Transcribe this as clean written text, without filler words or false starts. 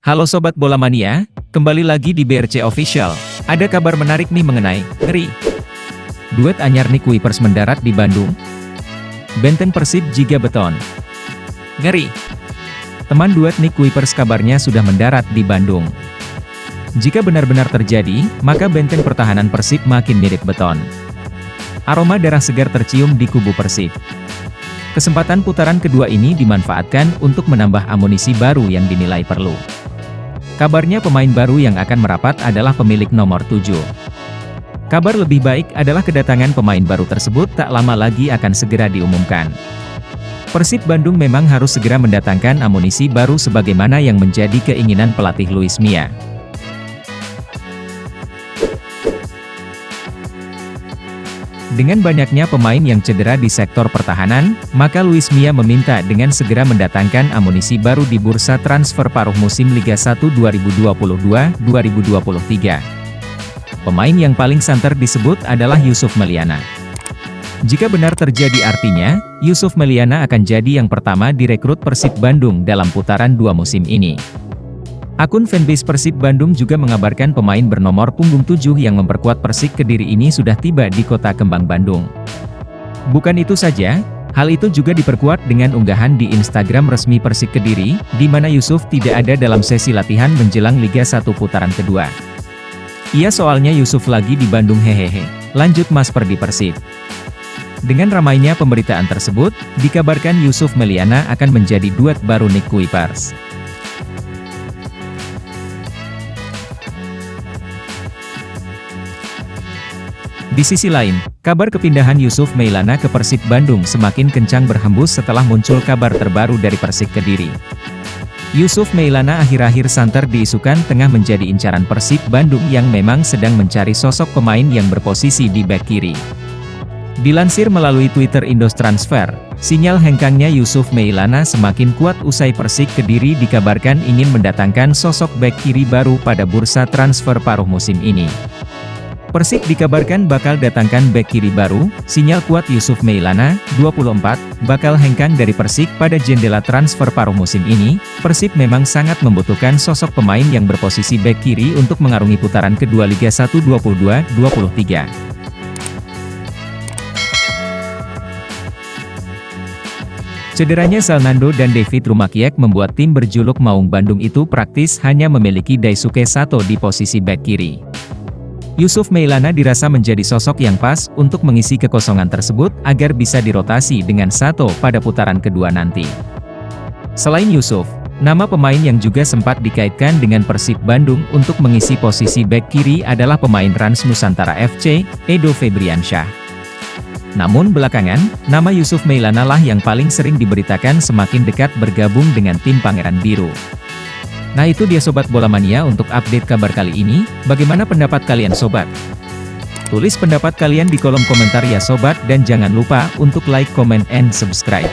Halo Sobat Bola Mania, kembali lagi di BRC Official. Ada kabar menarik nih mengenai ngeri. Duet anyar Nick Kuipers mendarat di Bandung. Benteng Persib Giga Beton. Ngeri. Teman duet Nick Kuipers kabarnya sudah mendarat di Bandung. Jika benar-benar terjadi, maka benteng pertahanan Persib makin mirip beton. Aroma darah segar tercium di kubu Persib. Kesempatan putaran kedua ini dimanfaatkan untuk menambah amunisi baru yang dinilai perlu. Kabarnya pemain baru yang akan merapat adalah pemilik nomor 7. Kabar lebih baik adalah kedatangan pemain baru tersebut tak lama lagi akan segera diumumkan. Persib Bandung memang harus segera mendatangkan amunisi baru sebagaimana yang menjadi keinginan pelatih Luis Mia. Dengan banyaknya pemain yang cedera di sektor pertahanan, maka Luis Mia meminta dengan segera mendatangkan amunisi baru di bursa transfer paruh musim Liga 1 2022-2023. Pemain yang paling santer disebut adalah Yusuf Meliana. Jika benar terjadi artinya, Yusuf Meliana akan jadi yang pertama direkrut Persib Bandung dalam putaran 2 musim ini. Akun fanbase Persib Bandung juga mengabarkan pemain bernomor punggung 7 yang memperkuat Persik Kediri ini sudah tiba di kota Kembang Bandung. Bukan itu saja, hal itu juga diperkuat dengan unggahan di Instagram resmi Persik Kediri, di mana Yusuf tidak ada dalam sesi latihan menjelang Liga 1 putaran kedua. Iya soalnya Yusuf lagi di Bandung hehehe, lanjut Mas Perdi Persib. Dengan ramainya pemberitaan tersebut, dikabarkan Yusuf Meliana akan menjadi duet baru Nick Kuipers. Di sisi lain, kabar kepindahan Yusuf Meliana ke Persib Bandung semakin kencang berhembus setelah muncul kabar terbaru dari Persik Kediri. Yusuf Meliana akhir-akhir santer diisukan tengah menjadi incaran Persib Bandung yang memang sedang mencari sosok pemain yang berposisi di bek kiri. Dilansir melalui Twitter Indotransfer, sinyal hengkangnya Yusuf Meliana semakin kuat usai Persik Kediri dikabarkan ingin mendatangkan sosok bek kiri baru pada bursa transfer paruh musim ini. Persik dikabarkan bakal datangkan bek kiri baru, sinyal kuat Yusuf Meliana, 24, bakal hengkang dari Persik pada jendela transfer paruh musim ini. Persib memang sangat membutuhkan sosok pemain yang berposisi bek kiri untuk mengarungi putaran kedua Liga 1 22-23. Cederanya Zalnando dan David Rumakiek membuat tim berjuluk Maung Bandung itu praktis hanya memiliki Daisuke Sato di posisi bek kiri. Yusuf Meliana dirasa menjadi sosok yang pas untuk mengisi kekosongan tersebut agar bisa dirotasi dengan Sato pada putaran kedua nanti. Selain Yusuf, nama pemain yang juga sempat dikaitkan dengan Persib Bandung untuk mengisi posisi bek kiri adalah pemain Rans Nusantara FC, Edo Febriansyah. Namun belakangan, nama Yusuf Meliana lah yang paling sering diberitakan semakin dekat bergabung dengan tim Pangeran Biru. Nah itu dia Sobat Bola Mania untuk update kabar kali ini, bagaimana pendapat kalian Sobat? Tulis pendapat kalian di kolom komentar ya Sobat dan jangan lupa untuk like, comment, and subscribe.